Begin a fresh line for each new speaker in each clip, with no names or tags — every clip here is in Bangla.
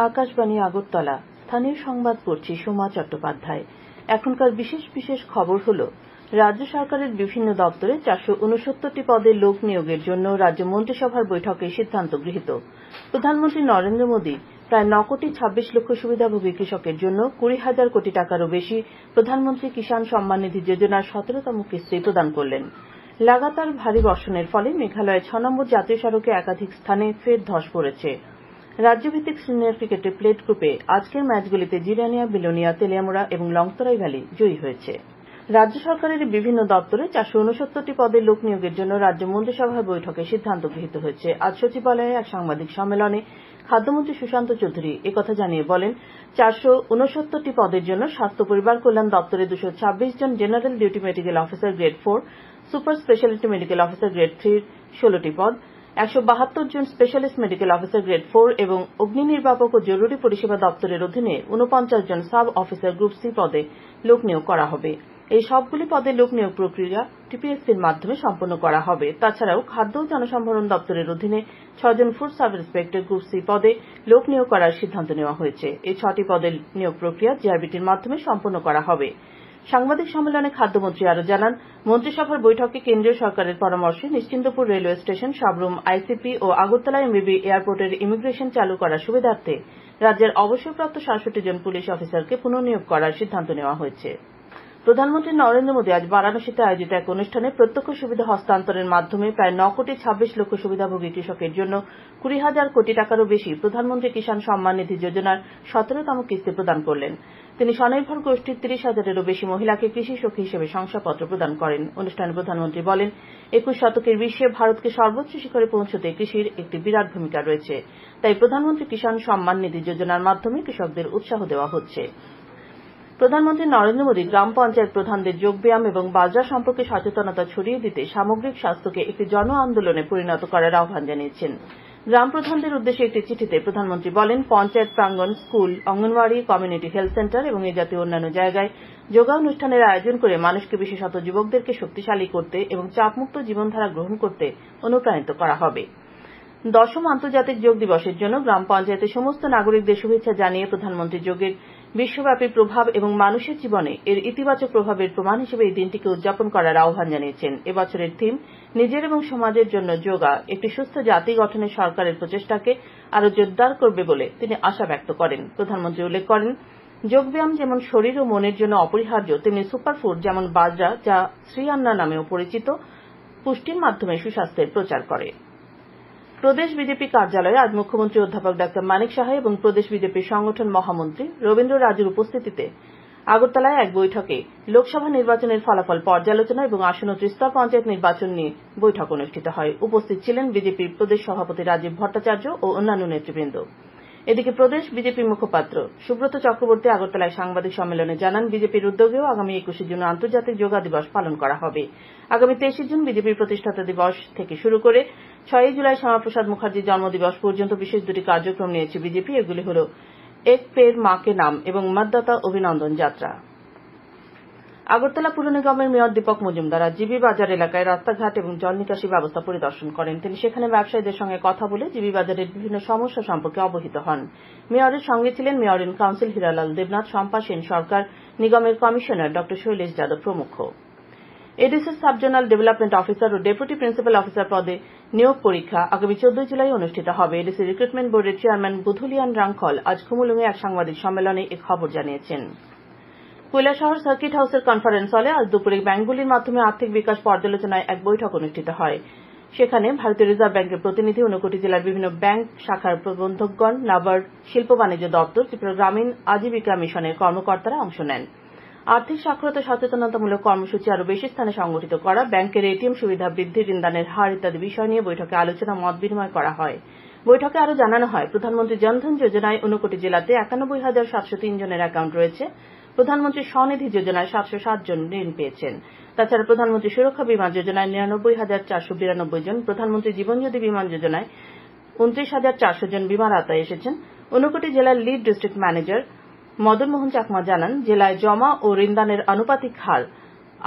আকাশবাণী আগরতলা। স্থানীয় সংবাদ পড়ছি সোমা চট্টোপাধ্যায়। এখনকার বিশেষ বিশেষ খবর হল, রাজ্য সরকারের বিভিন্ন দপ্তরে 469টি পদে লোক নিয়োগের জন্য রাজ্য মন্ত্রিসভার বৈঠকে সিদ্ধান্ত গৃহীত। প্রধানমন্ত্রী নরেন্দ্র মোদী প্রায় 9 কোটি 26 লক্ষ সুবিধাভোগী কৃষকের জন্য 20,000 কোটি টাকারও বেশি প্রধানমন্ত্রী কিষাণ সম্মান নিধি যোজনার 17তম কিস্তি প্রদান করলেন। লাগাতার ভারী বর্ষণের ফলে মেঘালয়ের 6 নম্বর জাতীয় সড়কে একাধিক স্থানে ফের ধস পড়েছে। রাজ্যভিত্তিক সিনিয়র ক্রিকেটে প্লেট গ্রুপে আজকের ম্যাচগুলিতে জিরানিয়া, বিলোনিয়া, তেলিয়ামুড়া এবং লংতরাই ভ্যালি জয়ী হয়েছে। রাজ্য সরকারের বিভিন্ন দপ্তরে 469টি পদে লোক নিয়োগের জন্য রাজ্য মন্ত্রিসভার বৈঠকে সিদ্ধান্ত গৃহীত হয়েছে। আজ সচিবালয়ে এক সাংবাদিক সম্মেলনে খাদ্যমন্ত্রী সুশান্ত চৌধুরী একথা জানিয়ে বলেন, 469টি পদের জন্য স্বাস্থ্য পরিবার কল্যাণ দপ্তরে 226 জন general duty medical officer grade 4, super speciality medical officer grade 3 16টি পদ, 172 জন স্পেশালিস্ট মেডিকেল অফিসার গ্রেড 4 এবং অগ্নি নির্বাপক ও জরুরি পরিষেবা দপ্তরের অধীনে 49 জন সাব অফিসার গ্রুপ সি পদে লোক নিয়োগ করা হবে। এই সবগুলি পদে লোক নিয়োগ প্রক্রিয়া টিপিএসসির মাধ্যমে সম্পন্ন করা হবে। তাছাড়াও খাদ্য ও জনসম্ভরণ দপ্তরের অধীনে 6 জন food sub inspector group C পদে লোক নিয়োগ করার সিদ্ধান্ত নেওয়া হয়েছে। এই 6টি পদের নিয়োগ প্রক্রিয়া জিআরবিটির মাধ্যমে সম্পন্ন করা হবে। সাংবাদিক সম্মেলনে খাদ্যমন্ত্রী আরও জানান, মন্ত্রিসভার বৈঠকে কেন্দ্রীয় সরকারের পরামর্শে Nischintapur railway station, Sabroom ICP ও আগরতলা এমবিবি এয়ারপোর্টের ইমিগ্রেশন চালু করার সুবিধার্থে রাজ্যের অবসরপ্রাপ্ত 67 জন পুলিশ অফিসারকে পুনর্নিয়োগ করার সিদ্ধান্ত নেওয়া হয়েছে। প্রধানমন্ত্রী নরেন্দ্র মোদী আজ বারাণসীতে আয়োজিত এক অনুষ্ঠানে প্রত্যক্ষ সুবিধা হস্তান্তরের মাধ্যমে প্রায় 9 কোটি 26 লক্ষ সুবিধাভোগী কৃষকের জন্য 20,000 কোটি টাকারও বেশি প্রধানমন্ত্রী কিষাণ সম্মান নিধি যোজনার 17তম কিস্তি প্রদান করলেন। তিনি স্বনির্ভর গোষ্ঠীর 30,000-এরও বেশি মহিলাকে কৃষি সখী হিসেবে শংসাপত্র প্রদান করেন। অনুষ্ঠানে প্রধানমন্ত্রী বলেন, 21 শতকের বিশ্বে ভারতকে সর্বোচ্চ শিখরে পৌঁছতে কৃষির একটি বিরাট ভূমিকা রয়েছে। তাই প্রধানমন্ত্রী কিষাণ সম্মান নিধি যোজনার মাধ্যমে কৃষকদের উৎসাহ দেওয়া হচ্ছে। প্রধানমন্ত্রী নরেন্দ্র মোদী গ্রাম পঞ্চায়েত প্রধানদের যোগব্যায়াম এবং বাজরা সম্পর্কে সচেতনতা ছড়িয়ে দিতে সামগ্রিক স্বাস্থ্যকে একটি জন আন্দোলনে পরিণত করার আহ্বান জানিয়েছেন। গ্রাম প্রধানদের উদ্দেশ্যে একটি চিঠিতে প্রধানমন্ত্রী বলেন, পঞ্চায়েত প্রাঙ্গণ, school, anganwadi, community health centre এবং এই জাতীয় অন্যান্য জায়গায় যোগা অনুষ্ঠানের আয়োজন করে মানুষকে, বিশেষত যুবকদেরকে শক্তিশালী করতে এবং চাপমুক্ত জীবনধারা গ্রহণ করতে অনুপ্রাণিত করা হবে। 10ম আন্তর্জাতিক যোগ দিবসের জন্য গ্রাম পঞ্চায়েতের সমস্ত নাগরিকদের শুভেচ্ছা জানিয়ে প্রধানমন্ত্রী যোগের বিশ্বব্যাপী প্রভাব এবং মানুষের জীবনে এর ইতিবাচক প্রভাবের প্রমাণ হিসেবে এই দিনটিকে উদযাপন করার আহ্বান জানিয়েছেন। এবছরের থিম নিজের এবং সমাজের জন্য যোগা একটি সুস্থ জাতি গঠনে সরকারের প্রচেষ্টাকে আরও জোরদার করবে বলে তিনি আশা ব্যক্ত করেন। প্রধানমন্ত্রী উল্লেখ করেন, যোগব্যায়াম যেমন শরীর ও মনের জন্য অপরিহার্য, তেমনি সুপারফুড যেমন বাজরা, যা শ্রী আন্না নামেও পরিচিত, পুষ্টির মাধ্যমে সুস্বাস্থ্যের প্রচার করে। প্রদেশ বিজেপি কার্যালয়ে আজ মুখ্যমন্ত্রী অধ্যাপক ডা মানিক সাহা এবং প্রদেশ বিজেপির সংগঠন মহামন্ত্রী রবীন্দ্র রাজুর উপস্থিতিতে আগরতলায় এক বৈঠকে লোকসভা নির্বাচনের ফলাফল পর্যালোচনা এবং আসন্ন ত্রিস্তর পঞ্চায়েত নির্বাচন নিয়ে বৈঠক অনুষ্ঠিত হয়। উপস্থিত ছিলেন বিজেপির প্রদেশ সভাপতি রাজীব ভট্টাচার্য ও অন্যান্য নেতৃবৃন্দ। এদিকে প্রদেশ বিজেপি মুখপাত্র সুব্রত চক্রবর্তী আগরতলায় সাংবাদিক সম্মেলনে জানান, বিজেপির উদ্যোগেও আগামী 21 জুন আন্তর্জাতিক যোগা দিবস পালন করা হবে। আগামী 23 জুন বিজেপির প্রতিষ্ঠাতা দিবস থেকে শুরু করে 6 জুলাই শ্যামাপ্রসাদ মুখার্জির জন্মদিবস পর্যন্ত বিশেষ দুটি কার্যক্রম নিয়েছে বিজেপি। এগুলি হল এক পের মা কে নাম এবং মতদাতা অভিনন্দন যাত্রা। আগরতলা পুর নিগমের মেয়র দীপক মজুমদার আজ জিবি বাজার এলাকায় রাস্তাঘাট এবং জল নিকাশি ব্যবস্থা পরিদর্শন করেন। তিনি সেখানে ব্যবসায়ীদের সঙ্গে কথা বলে জিবি বাজারের বিভিন্ন সমস্যা সম্পর্কে অবহিত হন। মেয়রের সঙ্গে ছিলেন mayor in council Hiralal Debnath, Shampa Sen Sarkar, নিগমের কমিশনার ড শৈলেশ যাদব প্রমুখ। এডিসির সাবজোনাল ডেভেলপমেন্ট অফিসার ও ডেপুটি প্রিন্সিপাল অফিসার পদে নিয়োগ পরীক্ষা আগামী 14 জুলাই অনুষ্ঠিত হবে। এডিসি রিক্রুটমেন্ট বোর্ডের চেয়ারম্যান বুধুলিয়ান রাংখল আজ খুমুলুঙে এক সাংবাদিক সম্মেলনে এ খবর জানিয়েছেন। কৈলাসহর সার্কিট হাউসের কনফারেন্স হলে আজ দুপুরে ব্যাঙ্কগুলির মাধ্যমে আর্থিক বিকাশ পর্যালোচনায় এক বৈঠক অনুষ্ঠিত হয়। সেখানে ভারতীয় রিজার্ভ ব্যাঙ্কের প্রতিনিধি, ঊনকোটি জেলার বিভিন্ন ব্যাঙ্ক শাখার প্রবন্ধকগণ, নাবার্ড, শিল্প বাণিজ্য দপ্তর, ত্রিপুরা গ্রামীণ আজীবিকা মিশনের কর্মকর্তারা অংশ নেন। আর্থিক সাক্ষরতা সচেতনতামূলক কর্মসূচি আরও বেশি স্থানে সংগঠিত করা, ব্যাঙ্কের এটিএম সুবিধা বৃদ্ধি, ঋণদানের হার ইত্যাদি বিষয় নিয়ে বৈঠকে আলোচনা মত বিনিময় করা হয়। বৈঠকে আরও জানানো হয়, প্রধানমন্ত্রী জনধন যোজনায় ঊনকোটি জেলাতে 91,703 জনের অ্যাকাউন্ট রয়েছে। প্রধানমন্ত্রী স্বনিধি যোজনায় 707 জন ঋণ পেয়েছেন। তাছাড়া প্রধানমন্ত্রী সুরক্ষা বীমা যোজনায় 99,492 জন, প্রধানমন্ত্রী জীবনজ্যোতি বীমা যোজনায় 29,400 জন বীমার আওতায় এসেছেন। ঊনকোটি জেলার lead district manager Madan Mohan Chakma জানান, জেলায় জমা ও ঋণদানের আনুপাতিক হার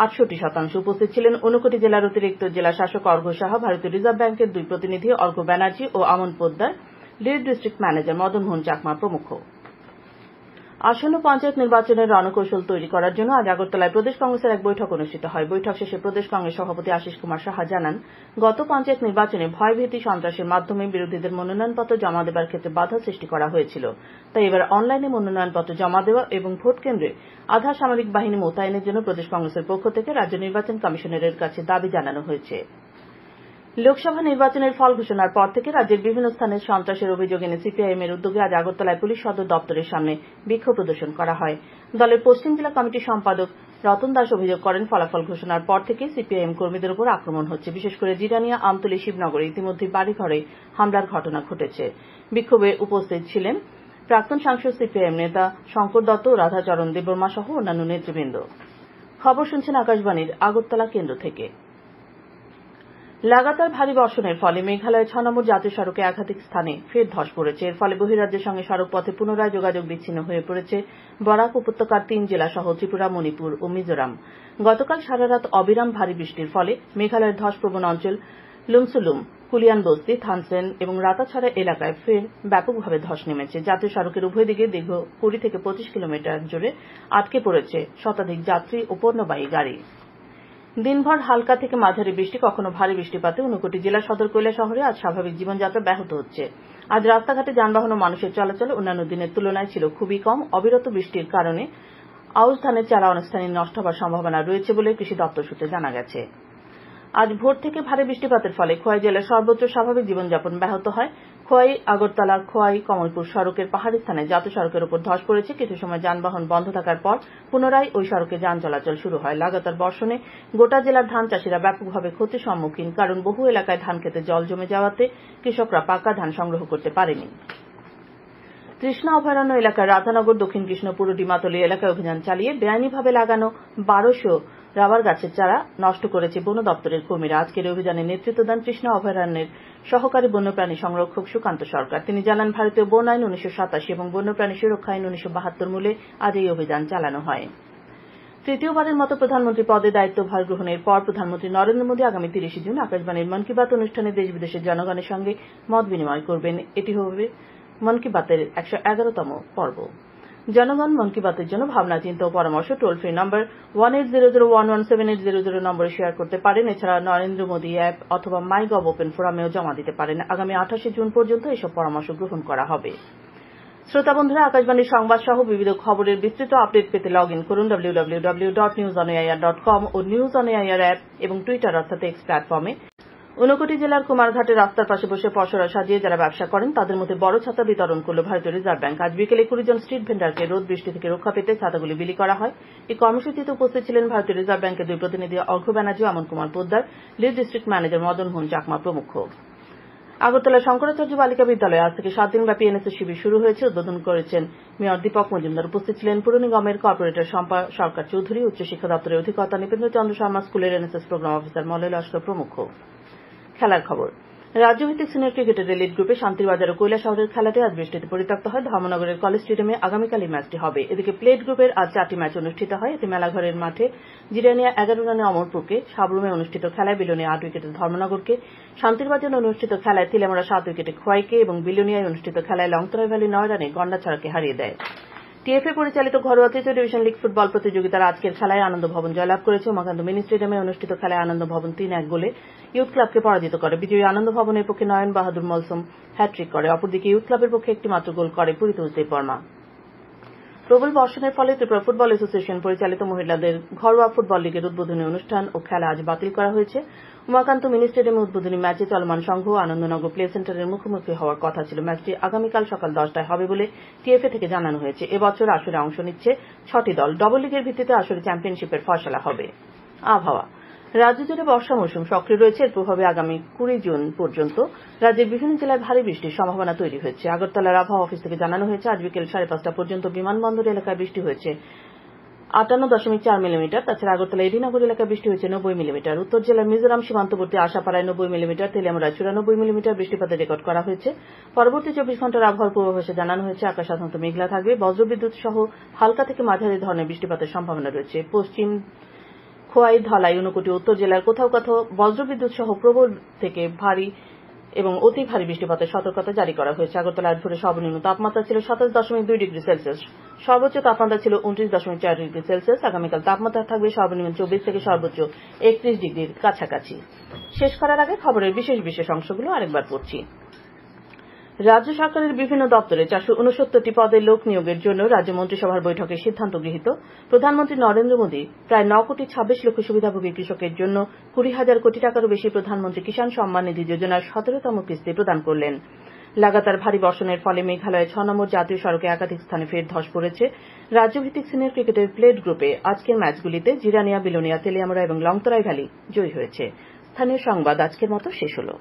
68%। উপস্থিত ছিলেন ঊনকোটি জেলার অতিরিক্ত জেলা শাসক অর্ঘ্য সাহা, ভারতীয় রিজার্ভ ব্যাঙ্কের দুই প্রতিনিধি অর্ঘ্য ব্যানার্জি ও Aman Poddar, lead district manager Madan Mohan Chakma প্রমুখ। আসন্ন পঞ্চায়েত নির্বাচনের রণকৌশল তৈরি করার জন্য আজ আগরতলায় প্রদেশ কংগ্রেসের এক বৈঠক অনুষ্ঠিত হয়। বৈঠক শেষে প্রদেশ কংগ্রেস সভাপতি আশিস কুমার সাহা জানান, গত পঞ্চায়েত নির্বাচনে ভয়ভীতি সন্ত্রাসের মাধ্যমে বিরোধীদের মনোনয়নপত্র জমা দেবার ক্ষেত্রে বাধা সৃষ্টি করা হয়েছিল। তাই এবার অনলাইনে মনোনয়নপত্র জমা দেওয়া এবং ভোট কেন্দ্রে আধা সামরিক বাহিনী মোতায়েনের জন্য প্রদেশ কংগ্রেসের পক্ষ থেকে রাজ্য নির্বাচন কমিশনারের কাছে দাবি জানানো হয়েছে। লোকসভা নির্বাচনের ফল ঘোষণার পর থেকে রাজ্যের বিভিন্ন স্থানে সন্ত্রাসের অভিযোগ এনে সিপিআইএম এর উদ্যোগে আজ আগরতলায় পুলিশ সদর দপ্তরের সামনে বিক্ষোভ প্রদর্শন করা হয়। দলের পশ্চিম জেলা কমিটির সম্পাদক রতন দাস অভিযোগ করেন, ফলাফল ঘোষণার পর থেকে সিপিআইএম কর্মীদের উপর আক্রমণ হচ্ছে। বিশেষ করে জিরানিয়া, আমতলী, শিবনগরে ইতিমধ্যে বাড়িঘরে হামলার ঘটনা ঘটেছে। বিক্ষোভে উপস্থিত ছিলেন প্রাক্তন সাংসদ সিপিআইএম নেতা শঙ্কর দত্ত, রাধাচরণ দেববর্মা সহ অন্যান্য নেতৃবৃন্দ। খবর শুনছেন আকাশবাণীর আগরতলা কেন্দ্র থেকে। লাগাতার ভারী বর্ষণের ফলে মেঘালয়ের ৬ নম্বর জাতীয় সড়কে একাধিক স্থানে ফের ধস পড়েছে। এর ফলে বহিরাজ্যের সঙ্গে সড়ক পথে পুনরায় যোগাযোগ বিচ্ছিন্ন হয়ে পড়েছে বরাক উপত্যকার ৩ জেলা সহ ত্রিপুরা, মণিপুর ও মিজোরাম। গতকাল সারারাত অবিরাম ভারী বৃষ্টির ফলে মেঘালয়ের ধসপ্রবণ অঞ্চল লুমসুলুম, কুলিয়ান বস্তি, থানসেন এবং রাতাছড়া এলাকায় ফের ব্যাপকভাবে ধস নেমেছে। জাতীয় সড়কের উভয় দিকে দীর্ঘ ২০ থেকে ২৫ কিলোমিটার জুড়ে আটকে পড়েছে শতাধিক যাত্রী ও পণ্যবাহী গাড়ি। দিনভর হালকা থেকে মাঝারি বৃষ্টি, কখনো ভারী বৃষ্টিপাতে ঊনকোটি জেলা সদর কৈলাসহরে আজ স্বাভাবিক জীবনযাত্রা ব্যাহত হচ্ছে। আজ রাস্তাঘাটে যানবাহন ও মানুষের চলাচল অন্যান্য দিনের তুলনায় ছিল খুবই কম। অবিরত বৃষ্টির কারণে আউশ ধানের চারা অনেকস্থানে নষ্ট হওয়ার সম্ভাবনা রয়েছে বলে কৃষি দপ্তর সূত্রে জানা গেছে। আজ ভোর থেকে ভারী বৃষ্টিপাতের ফলে খোয়াই জেলার সর্বত্র স্বাভাবিক জীবনযাপন ব্যাহত হয়। খোয়াই আগরতলা খোয়াই কমলপুর সড়কের পাহাড়ি স্থানে জাতীয় সড়কের উপর ধস পড়েছে। কিছু সময় যানবাহন বন্ধ থাকার পর পুনরায় ওই সড়কে যান চলাচল শুরু হয়। লাগাতার বর্ষণে গোটা জেলার ধান চাষীরা ব্যাপকভাবে ক্ষতির সম্মুখীন, কারণ বহু এলাকায় ধান খেতে জল জমে যাওয়াতে কৃষকরা পাকা ধান সংগ্রহ করতে পারেনি। তৃষ্ণা অভয়ারণ্য এলাকার রাধানগর, দক্ষিণ কৃষ্ণপুর ও ডিমাতলী এলাকায় অভিযান চালিয়ে বেআইনিভাবে লাগানো ১২০০ রাবার গাছের চারা নষ্ট করেছে বন দপ্তরের কর্মীরা। আজকের অভিযানে নেতৃত্ব দেন তৃষ্ণা অভয়ারণ্যের সহকারী বন্যপ্রাণী সংরক্ষক সুকান্ত সরকার। তিনি জানান, ভারতীয় বন আইন ১৯৮৭ এবং বন্যপ্রাণী সুরক্ষা আইন ১৯৭২ মূলে আজ এই অভিযান চালানো হয়। তৃতীয়বারের মতো প্রধানমন্ত্রী পদে দায়িত্বভার গ্রহণের পর প্রধানমন্ত্রী নরেন্দ্র মোদী আগামী ৩০ জুন আকাশবাণীর মন কি বাত অনুষ্ঠানে দেশ বিদেশের জনগণের সঙ্গে মত বিনিময় করবেন। এটি হবে মন কি বাতের ১১১তম পর্ব। জনগণ মন কি বাতের জন্য ভাবনা, চিন্তা ও পরামর্শ টোল ফ্রি নম্বর 1800117800 নম্বরে শেয়ার করতে পারেন। এছাড়া নরেন্দ্র মোদী অ্যাপ অথবা মাই গভ ওপেন ফোরামেও জমা দিতে পারেন। আগামী ২৮ জুন পর্যন্ত এসব পরামর্শ গ্রহণ করা হবে। শ্রোতা বন্ধুরা, আকাশবাণীর সংবাদ সহ বিবিধ খবরের বিস্তৃত আপডেট পেতে লগ ইন করুন www.newsonair.com ও নিউজ অন এআইআর অ্যাপ এবং টুইটার অর্থাৎ এক্স প্ল্যাটফর্মে। ঊনকোটি জেলার কুমারঘাটের রাস্তার পাশে বসে পসরা সাজিয়ে যারা ব্যবসা করেন তাদের মধ্যে বড় ছাতা বিতরণ করল ভারতীয় রিজার্ভ ব্যাংক। আজ বিকেলে ২০ জন স্ট্রিট ভেন্ডারকে রোদ বৃষ্টি থেকে রক্ষা পেতে ছাতাগুলি বিলি করা হয়। এই কর্মসূচিতে উপস্থিত ছিলেন ভারতীয় রিজার্ভ ব্যাংকের দুই প্রতিনিধি Arghya Banerjee, Aman Kumar Poddar, lead district manager Madan Mohan Chakma প্রমুখ। আগরতলা শঙ্করাচার্য বালিকা বিদ্যালয়ে আজ থেকে ৭ দিনব্যাপী এনএসএস শিবির শুরু হয়েছে। উদ্বোধন করেছেন মেয়র দীপক মজুমদার। উপস্থিত ছিলেন পুর নিগমের কর্পোরেটর শম্পা সরকার চৌধুরী, উচ্চশিক্ষা দপ্তরের অধিকর্তা নৃপেন্দ্র চন্দ্র শর্মা, স্কুলের NSS programme officer Malay Laskar প্রমুখ। খেলার খবর। রাজ্যভিত্তিক সিনিয়র ক্রিকেটের এলিট গ্রুপে শান্তিরবাজার ও কৈলাসহরের খেলাটি আজ বৃষ্টিতে পরিত্যক্ত হয়। ধর্মনগরের কলেজ স্টেডিয়ামে আগামীকাল এই ম্যাচটি হবে। এদিকে প্লেট গ্রুপের আজ 4টি ম্যাচ অনুষ্ঠিত হয়। এতে মেলাঘরের মাঠে জিরানিয়া ১১ রানে অমরপুরকে, সাবরুমে অনুষ্ঠিত খেলায় বিলোনিয়া ৮ উইকেটে ধর্মনগরকে, শান্তিরবাজারে অনুষ্ঠিত খেলায় তিলেমরা ৭ উইকেটে খোয়াইকে এবং বিলোনিয়ায় অনুষ্ঠিত খেলায় লংতরাই ভ্যালি ৯ রানে গন্ডাছড়াকে হারিয়ে দেয়। টিএফএ পরিচালিত ঘরোয়া তৃতীয় ডিভিশন লীগ ফুটবল প্রতিযোগিতার আজকের খেলায় আনন্দ ভবন জয়লাভ করেছে। উমাকান্ত মিনি স্টেডিয়ামে অনুষ্ঠিত খেলায় আনন্দ ভবন ৩-১ গোলে ইয়ুথ ক্লাবকে পরাজিত করে। বিজয়ী আনন্দ ভবনের পক্ষে নয়ন বাহাদুর মলসুম হ্যাট্রিক করে। অপরদিকে ইয়ুথ ক্লাবের পক্ষে একটি মাত্র গোল করে পুরিতোষ দেববর্মা। প্রবল বর্ষণের ফলে ত্রিপুরা ফুটবল অ্যাসোসিয়েশন পরিচালিত মহিলাদের ঘরোয়া ফুটবল লীগের উদ্বোধনী অনুষ্ঠান ও খেলা আজ বাতিল করা হয়েছে। উমাকান্ত মিনি স্টেডিয়ামে উদ্বোধনী ম্যাচে চলমান সংঘ আনন্দনগর প্লে সেন্টারের মুখোমুখি হওয়ার কথা ছিল। ম্যাচটি আগামীকাল সকাল 10টায় হবে বলে টিএফএ থেকে জানানো হয়েছে। এবছর আসরে অংশ নিচ্ছে 6টি দল। ডবল লিগের ভিত্তিতে আসরে চ্যাম্পিয়নশিপের ফয়সালা হবে। আবহাওয়া। রাজ্য জুড়ে বর্ষা মৌসুম সক্রিয় রয়েছে। এর প্রভাবে আগামী 20 জুন পর্যন্ত রাজ্যের বিভিন্ন জেলায় ভারী বৃষ্টির সম্ভাবনা তৈরি হয়েছে। আগরতলার আবহাওয়া অফিস থেকে জানানো হয়েছে, আজ বিকেল 5:30 পর্যন্ত বিমানবন্দর এলাকায় বৃষ্টি হয়েছে 58.4 মিলিমিটার। তাছাড়া আগরতলা এডিনগর এলাকায় বৃষ্টি হয়েছে 90 মিলিমিটার। উত্তর জেলার মিজোরাম সীমান্তবর্তী আশাপাড়ায় 90 মিলিমিটার, তেলিয়ামুড়ায় 94 মিলিমিটার বৃষ্টিপাতের রেকর্ড করা হয়েছে। পরবর্তী 24 ঘন্টার আবহাওয়ার পূর্বাভাসে জানানো হয়েছে, আকাশ সাধারণত মেঘলা থাকবে। বজ্রবিদ্যুৎ সহ হালকা থেকে মাঝারি ধরনের বৃষ্টিপাতের সম্ভাবনা রয়েছে। পশ্চিম খোয়াই, ধলাই, ঊনকোটি, উত্তর জেলার কোথাও কোথাও বজ্রবিদ্যুৎ সহ প্রবল থেকে ভারী এবং অতি ভারী বৃষ্টিপাতের সতর্কতা জারি করা হয়েছে। আগরতলার ভোরে সর্বনিম্ন তাপমাত্রা ছিল ২৭.২ ডিগ্রি সেলসিয়াস, সর্বোচ্চ তাপমাত্রা ছিল ২৯.৪ ডিগ্রি সেলসিয়াস। আগামীকাল তাপমাত্রা থাকবে সর্বনিম্ন ২৪ থেকে সর্বোচ্চ ৩১ ডিগ্রির কাছাকাছি। শেষ করার আগে খবরের বিশেষ বিশেষ অংশগুলো আরেকবার পড়ছি। রাজ্য সরকারের বিভিন্ন দপ্তরে ৪৬৯টি পদে লোক নিয়োগের জন্য রাজ্য মন্ত্রিসভার বৈঠকে সিদ্ধান্ত গৃহীত। প্রধানমন্ত্রী নরেন্দ্র মোদী প্রায় ৯,২৬,০০,০০০ সুবিধাভোগী কৃষকের জন্য ২০,০০০ কোটি টাকারও বেশি প্রধানমন্ত্রী কিষাণ সম্মান নিধি যোজনার ১৭তম কিস্তি প্রদান করলেন। লাগাতার ভারী বর্ষণের ফলে মেঘালয়ের ৬ নম্বর জাতীয় সড়কে একাধিক স্থানে ফের ধস পড়েছে। রাজ্যভিত্তিক সিনিয়র ক্রিকেটের প্লেট গ্রুপে আজকের ম্যাচগুলিতে জিরানিয়া, বিলোনিয়া, তেলিয়ামুড়া এবং লংতরাই ভ্যালি জয়ী হয়েছে। স্থানীয় সংবাদ আজকের মতো শেষ হলো।